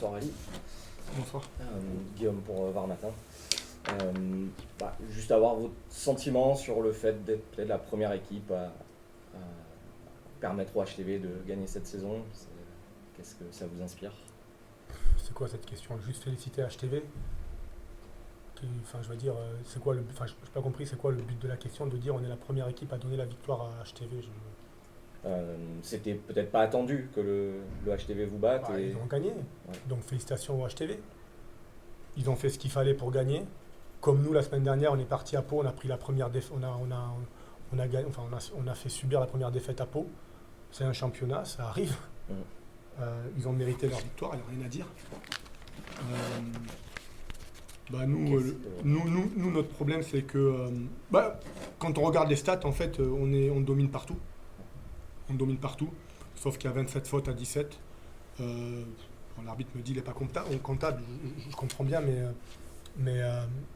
Bonsoir Ali. Bonsoir. Guillaume pour Var Matin. Juste avoir votre sentiment sur le fait d'être peut-être la première équipe à permettre au HTV de gagner cette saison. Qu'est-ce que ça vous inspire? C'est quoi cette question? Juste féliciter HTV? Enfin, je veux dire, c'est quoi le but? Enfin, je n'ai pas compris, c'est quoi le but de la question de dire on est la première équipe à donner la victoire à HTV? C'était peut-être pas attendu que le HTV vous batte. Ils ont gagné, Ouais. donc félicitations au HTV. Ils ont fait ce qu'il fallait pour gagner. Comme nous, la semaine dernière, on est parti à Pau, on a pris la première défaite, on a fait subir la première défaite à Pau. C'est un championnat, ça arrive. Ils ont mérité leur victoire, il n'y a rien à dire. Nous, notre problème, c'est que quand on regarde les stats, en fait, on domine partout. On domine partout, sauf qu'il y a 27 fautes à 17. L'arbitre me dit qu'il n'est pas comptable, je comprends bien, mais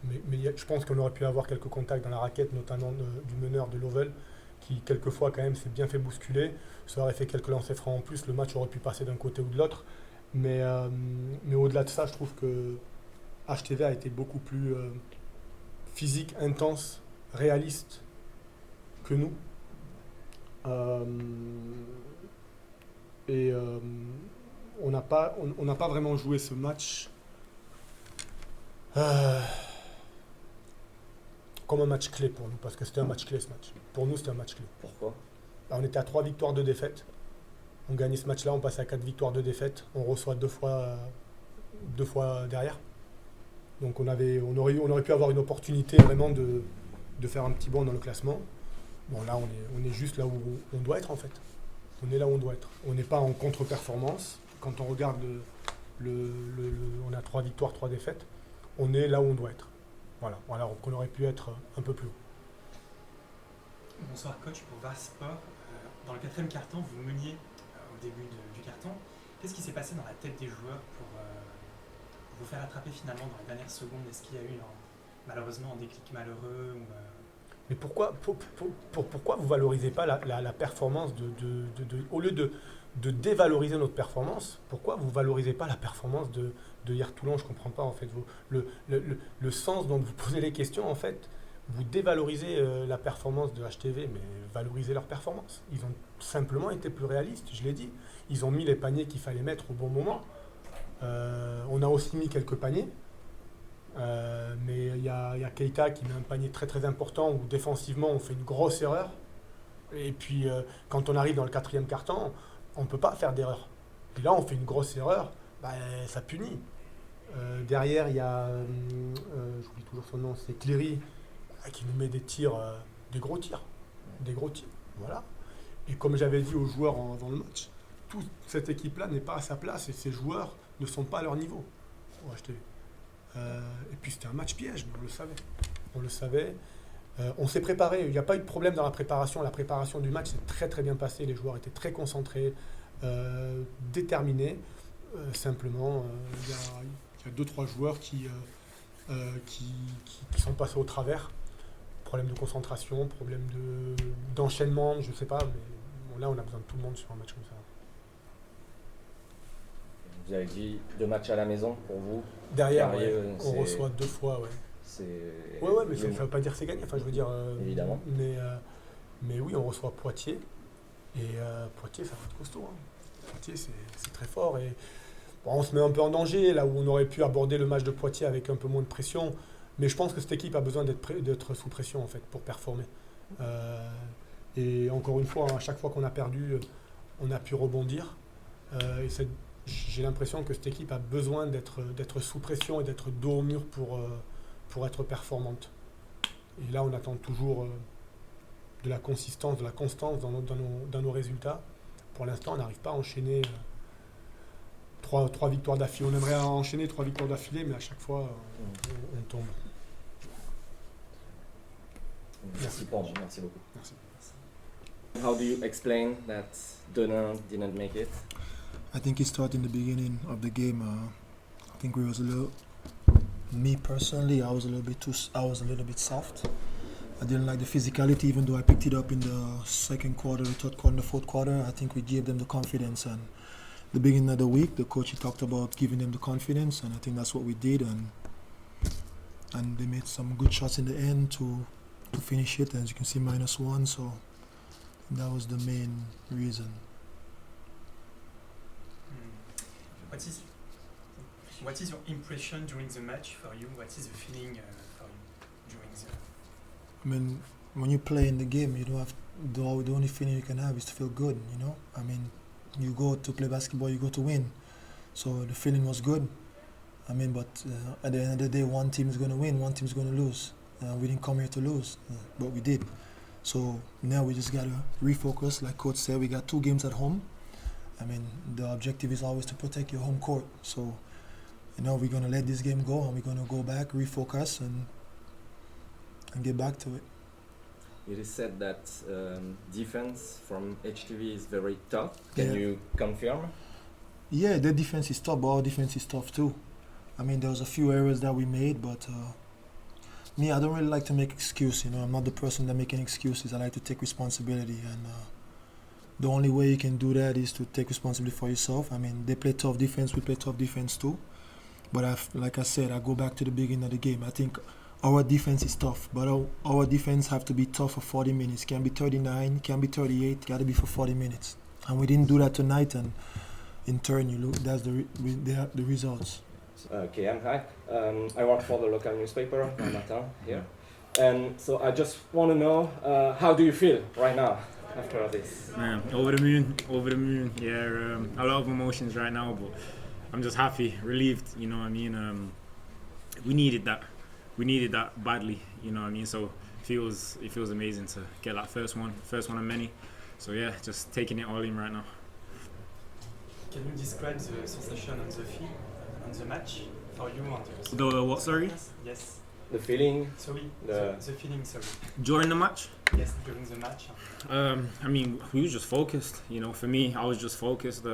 je pense qu'on aurait pu avoir quelques contacts dans la raquette, notamment du meneur de Lovell, qui quelquefois quand même s'est bien fait bousculer. Ça aurait fait quelques lancers francs en plus, le match aurait pu passer d'un côté ou de l'autre. Mais au-delà de ça, je trouve que HTV a été beaucoup plus physique, intense, réaliste que nous. On n'a pas vraiment joué ce match comme un match clé pour nous, parce que c'était un match clé ce match. Pour nous, c'était un match clé. Pourquoi? On était à 3 victoires, 2 défaites. On gagnait ce match-là, on passait à 4 victoires, 2 défaites. On reçoit deux fois derrière. Donc on aurait pu avoir une opportunité vraiment de faire un petit bond dans le classement. Bon, là, on est juste là où on doit être, en fait. On est là où on doit être. On n'est pas en contre-performance. Quand on regarde on a 3 victoires, 3 défaites. On est là où on doit être. Voilà. Alors qu'on aurait pu être un peu plus haut. Bonsoir coach, pour VAR Sport. Dans le 4e quart-temps, vous meniez au début du quart-temps. Qu'est-ce qui s'est passé dans la tête des joueurs pour vous faire attraper finalement dans les dernières secondes? Est-ce qu'il y a eu malheureusement un déclic malheureux Mais pourquoi vous valorisez pas la performance au lieu de dévaloriser notre performance, pourquoi vous valorisez pas la performance de hier Toulon? Je comprends pas en fait le sens dont vous posez les questions. En fait, vous dévalorisez la performance de HTV, mais valorisez leur performance. Ils ont simplement été plus réalistes, je l'ai dit. Ils ont mis les paniers qu'il fallait mettre au bon moment. On a aussi mis quelques paniers. Mais il y a Keita qui met un panier très très important où défensivement on fait une grosse erreur. Et puis quand on arrive dans le 4e quart-temps, on ne peut pas faire d'erreur. Et là on fait une grosse erreur, ça punit. Derrière il y a, j'oublie toujours son nom, c'est Cléry qui nous met des tirs, des gros tirs. Voilà. Et comme j'avais dit aux joueurs avant le match, toute cette équipe-là n'est pas à sa place et ces joueurs ne sont pas à leur niveau. Et puis c'était un match piège, mais on le savait. On s'est préparé, il n'y a pas eu de problème dans la préparation. La préparation du match s'est très très bien passée. Les joueurs étaient très concentrés, déterminés. Simplement, il y a 2-3 joueurs qui sont passés au travers. Problème de concentration, problème d'enchaînement, je ne sais pas. Mais là, on a besoin de tout le monde sur un match comme ça. Vous avez dit 2 matchs à la maison pour vous. Derrière, on reçoit 2 fois, ouais. Mais ça ne veut pas dire que c'est gagné. Enfin, je veux dire. Évidemment. Mais oui, on reçoit Poitiers. Et Poitiers, ça va être costaud. Poitiers, c'est très fort. Et on se met un peu en danger, là où on aurait pu aborder le match de Poitiers avec un peu moins de pression. Mais je pense que cette équipe a besoin d'être sous pression, en fait, pour performer. Et encore une fois, à chaque fois qu'on a perdu, on a pu rebondir. J'ai l'impression que cette équipe a besoin d'être sous pression et d'être dos au mur pour être performante. Et là, on attend toujours de la consistance, de la constance dans nos résultats. Pour l'instant, on n'arrive pas à enchaîner 3 victoires d'affilée. On aimerait enchaîner 3 victoires d'affilée, mais à chaque fois, on tombe. Merci Paul, merci beaucoup. Merci. How do you explain that Denain didn't make it? I think it started in the beginning of the game. I think me personally, I was a little bit soft. I didn't like the physicality, even though I picked it up in the second quarter, the third quarter, and the fourth quarter. I think we gave them the confidence, and the beginning of the week, the coach he talked about giving them the confidence, and I think that's what we did. And they made some good shots in the end to finish it. As you can see, -1. So that was the main reason. What is your impression during the match for you? What is the feeling for you during the? I mean, when you play in the game, you don't have the only feeling you can have is to feel good. You know, I mean, you go to play basketball, you go to win. So the feeling was good. I mean, but at the end of the day, one team is going to win, one team is going to lose. We didn't come here to lose, but we did. So now we just got to refocus. Like Coach said, we got 2 games at home. I mean, the objective is always to protect your home court. So, you know, we're going to let this game go, and we're going to go back, refocus, and get back to it. It is said that defense from HTV is very tough. Can Yeah. you confirm? Yeah, their defense is tough, but our defense is tough too. I mean, there was a few errors that we made, but me, I don't really like to make excuses. You know, I'm not the person that making excuses. I like to take responsibility, and the only way you can do that is to take responsibility for yourself. I mean, they play tough defense, we play tough defense too. But like I said, I go back to the beginning of the game. I think our defense is tough, but our defense have to be tough for 40 minutes. Can be 39, can be 38, got to be for 40 minutes. And we didn't do that tonight, and in turn, you look, that's the results. KM, hi. I work for the local newspaper, Le Matin, here. And so I just want to know, how do you feel right now after this? Man, over the moon. Yeah, a lot of emotions right now, but I'm just happy, relieved. You know what I mean? We needed that badly. You know what I mean? So it feels amazing to get that first one of many. So yeah, just taking it all in right now. Can you describe the sensation on the field, on the match for you? The what? Sorry. Yes. The feeling? Sorry. The feeling. Sorry. During the match? Yes, during the match. I mean, we was just focused. You know, for me, I was just focused.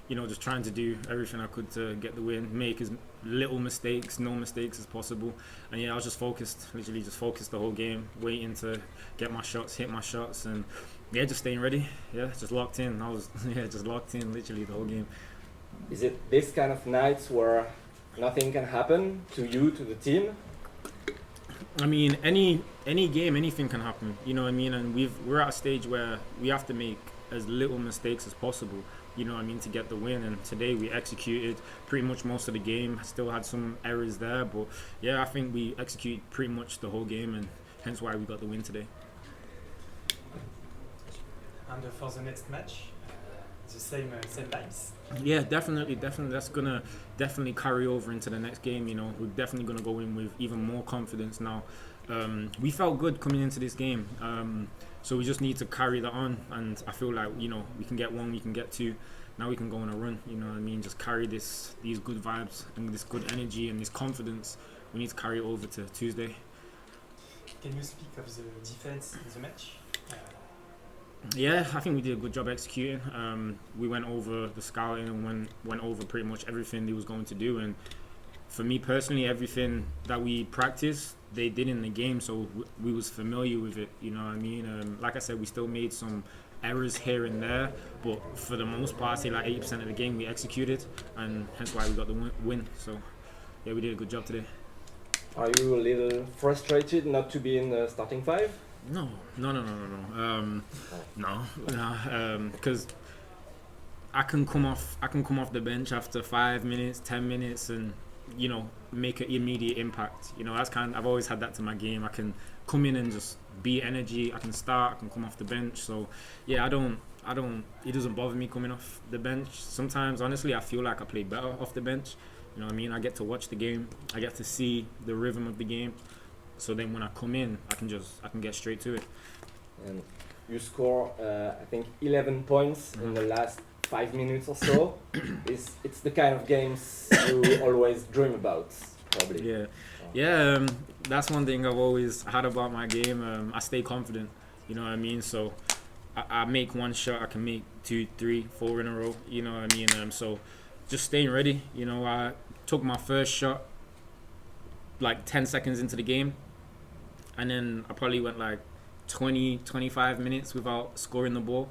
You know, just trying to do everything I could to get the win, make as little mistakes, no mistakes as possible. And yeah, I was just focused, literally just focused the whole game, waiting to get my shots, hit my shots, and yeah, just staying ready. Yeah, just locked in. I was just locked in, literally the whole game. Is it this kind of nights where nothing can happen to you, to the team? I mean, any game, anything can happen. You know what I mean? And we're at a stage where we have to make as little mistakes as possible. You know what I mean, to get the win. And today we executed pretty much most of the game. Still had some errors there, but yeah, I think we executed pretty much the whole game, and hence why we got the win today. And for the next match, the same lines. Yeah, definitely. That's gonna definitely carry over into the next game. You know, we're definitely gonna go in with even more confidence now. We felt good coming into this game, so we just need to carry that on. And I feel like, you know, we can get 1, we can get 2. Now we can go on a run. You know what I mean? Just carry these good vibes and this good energy and this confidence. We need to carry it over to Tuesday. Can you speak of the defense in the match? Yeah, I think we did a good job executing. We went over the scouting and went over pretty much everything they was going to do. And for me personally, everything that we practiced, they did in the game, so we was familiar with it. You know what I mean? Like I said, we still made some errors here and there, but for the most part, say like 80% of the game we executed, and hence why we got the win. So yeah, we did a good job today. Are you a little frustrated not to be in the starting 5? No, because I can come off the bench after 5 minutes, 10 minutes, and you know, make an immediate impact. You know, I've always had that to my game. I can come in and just be energy. I can start. I can come off the bench. So yeah, I don't. It doesn't bother me coming off the bench. Sometimes, honestly, I feel like I play better off the bench. You know what I mean? I get to watch the game. I get to see the rhythm of the game. So then when I come in, I can get straight to it. And you score, I think, 11 points in the last 5 minutes or so. It's the kind of games you always dream about, probably. Yeah. That's one thing I've always had about my game. I stay confident. You know what I mean? So I make one shot, I can make 2, 3, 4 in a row. You know what I mean? So just staying ready. You know, I took my first shot like 10 seconds into the game, and then I probably went like 20, 25 minutes without scoring the ball,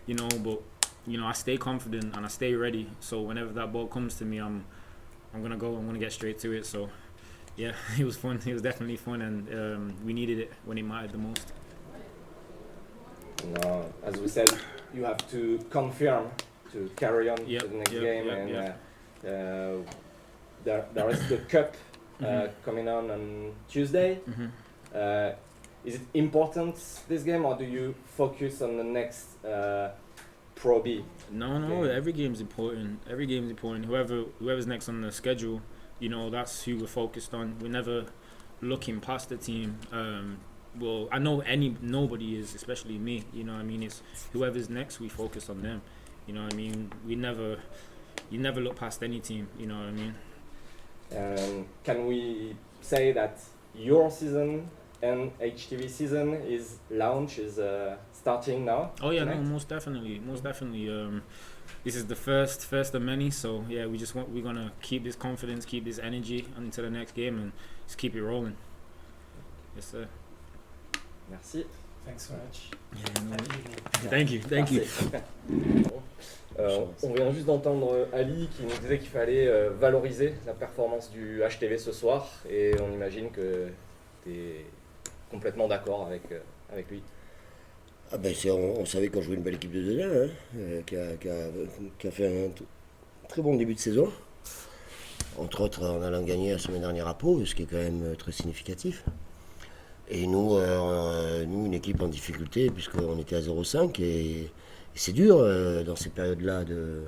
you know, but I stay confident and I stay ready. So whenever that ball comes to me, I'm gonna go. I'm gonna get straight to it. So yeah, it was fun. It was definitely fun, and we needed it when it mattered the most. Now, as we said, you have to confirm to carry on Yep, to the next yep, game, yep, and yep. there is the cup Mhm. coming on Tuesday. Mhm. Is it important this game, or do you focus on the next Pro B? No, game? every game's important. Every game's important. Whoever's next on the schedule, that's who we're focused on. We're never looking past the team. Well, I know nobody is, especially me. It's whoever's next, we focus on them. You never look past any team. You know what I mean? Can we say that your season and HTV season is starting now? Oh yeah, tonight? no, most definitely. This is the first of many. So yeah, we're gonna keep this confidence, keep this energy into the next game, and just keep it rolling. Yes, sir. Merci. Thanks so much. Yeah, thank you. Merci. On vient juste d'entendre Ali qui nous disait qu'il fallait valoriser la performance du HTV ce soir, et on imagine que tu es complètement d'accord avec lui. Ah ben on savait qu'on jouait une belle équipe de Denain, qui a fait un très bon début de saison. Entre autres en allant gagner la semaine dernière à Pau, ce qui est quand même très significatif. Et nous, une équipe en difficulté, puisqu'on était à 0,5, et c'est dur dans ces périodes-là de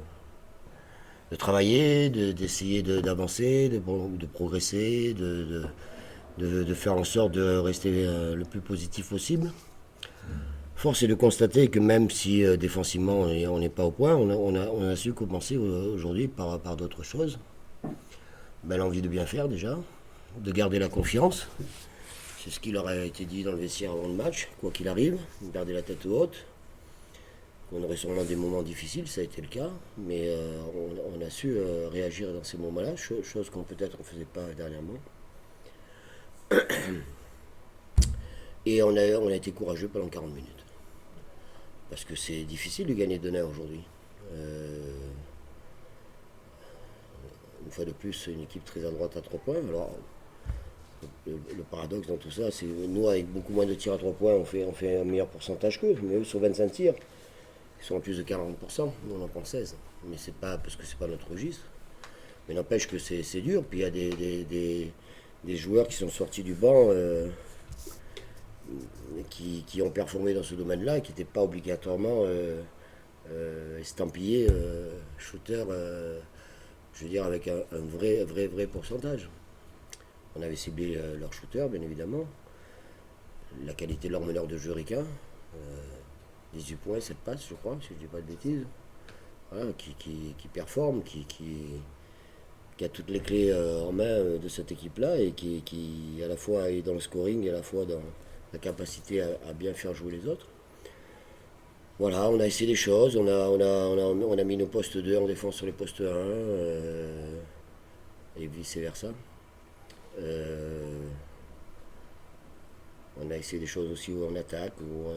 travailler, d'essayer d'avancer, de progresser, de faire en sorte de rester le plus positif possible. Force est de constater que même si défensivement on n'est pas au point, on a su compenser aujourd'hui par d'autres choses. L'envie de bien faire déjà, de garder la confiance. C'est ce qui leur a été dit dans le vestiaire avant le match, quoi qu'il arrive, garder la tête haute. On aurait sûrement des moments difficiles, ça a été le cas, mais on a su réagir dans ces moments-là, chose qu'on peut-être ne faisait pas dernièrement. Et on a été courageux pendant 40 minutes. Parce que c'est difficile de gagner Denain aujourd'hui. Une fois de plus, c'est une équipe très à droite à 3 points. Alors, le paradoxe dans tout ça, c'est nous, avec beaucoup moins de tirs à 3 points, on fait un meilleur pourcentage qu'eux. Mais eux, sur 25 tirs, ils sont à plus de 40%. Nous, on en prend 16. Mais c'est pas parce que c'est pas notre registre. Mais n'empêche que c'est dur. Puis il y a des joueurs qui sont sortis du banc qui ont performé dans ce domaine-là, qui n'étaient pas obligatoirement estampillés shooter, je veux dire, avec un vrai pourcentage. On avait ciblé leur shooter, bien évidemment. La qualité de leur meneur de jeu ricain. 18 points, 7 passes, je crois, si je ne dis pas de bêtises. Voilà, qui performe, qui a toutes les clés en main de cette équipe-là, et qui à la fois est dans le scoring et à la fois dans la capacité à bien faire jouer les autres. Voilà, on a essayé des choses, on a mis nos postes 2 en défense sur les postes 1, et vice-versa. On a essayé des choses aussi où on attaque, où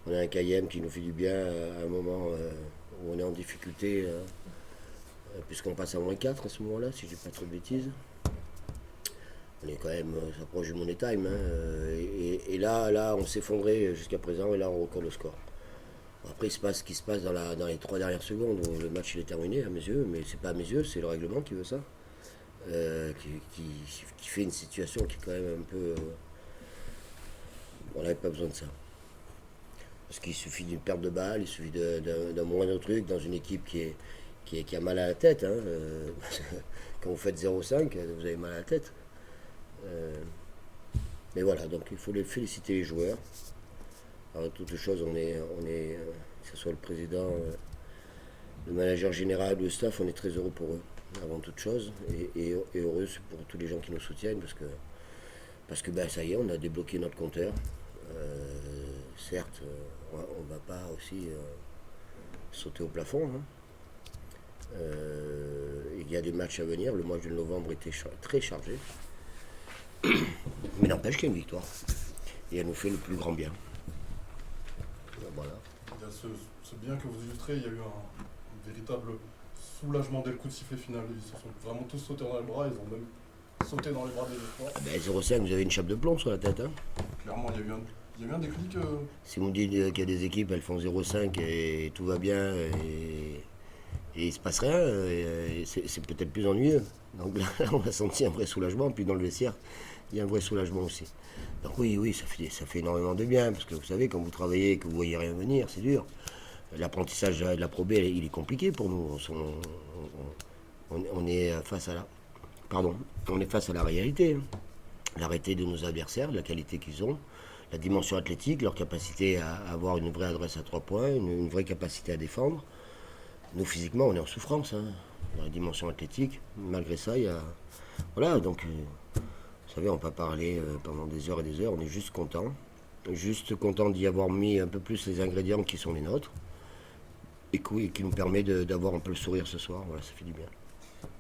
on a un KM qui nous fait du bien à un moment où on est en difficulté, puisqu'on passe à -4 à ce moment-là, si je dis pas trop de bêtises. On est quand même, ça approche du money time, et là on s'effondrait jusqu'à présent, et là on recolle le score. Après il se passe ce qui se passe dans les 3 dernières secondes, où le match il est terminé à mes yeux, mais c'est pas à mes yeux, c'est le règlement qui veut ça, qui fait une situation qui est quand même un peu... on n'avait pas besoin de ça. Parce qu'il suffit d'une perte de balle, il suffit d'un moindre truc dans une équipe qui a mal à la tête. Quand vous faites 0,5, vous avez mal à la tête. Mais voilà, donc il faut féliciter les joueurs. Alors, toute chose, que ce soit le président, le manager général, le staff, on est très heureux pour eux, avant toute chose, et heureux pour tous les gens qui nous soutiennent, parce que ça y est, on a débloqué notre compteur. Certes, on ne va pas aussi sauter au plafond. Il y a des matchs à venir. Le mois de novembre était très chargé. Mais n'empêche qu'il y a une victoire. Et elle nous fait le plus grand bien. Voilà. il y a ce bien que vous illustrez, il y a eu un véritable soulagement dès le coup de sifflet final. Ils se sont vraiment tous sautés dans les bras, ils ont même sauté dans les bras des autres. Ah ben, 0,5, vous avez une chape de plomb sur la tête. Hein. Clairement, il y a eu un déclic. Si vous me dites qu'il y a des équipes, elles font 0,5 et tout va bien et il se passe rien, c'est peut-être plus ennuyeux. Donc là, on a senti un vrai soulagement. Puis dans le vestiaire, il y a un vrai soulagement aussi. Donc oui, ça fait énormément de bien. Parce que vous savez, quand vous travaillez et que vous voyez rien venir, c'est dur. L'apprentissage de la Pro B, il est compliqué pour nous. On est face à la réalité. Hein. La réalité de nos adversaires, de la qualité qu'ils ont, la dimension athlétique, leur capacité à avoir une vraie adresse à 3 points, une vraie capacité à défendre. Nous, physiquement, on est en souffrance hein, dans la dimension athlétique. Malgré ça, il y a... Voilà, donc, vous savez, on peut parler pendant des heures et des heures. On est juste content d'y avoir mis un peu plus les ingrédients qui sont les nôtres et qui nous permet d'avoir un peu le sourire ce soir. Voilà, ça fait du bien.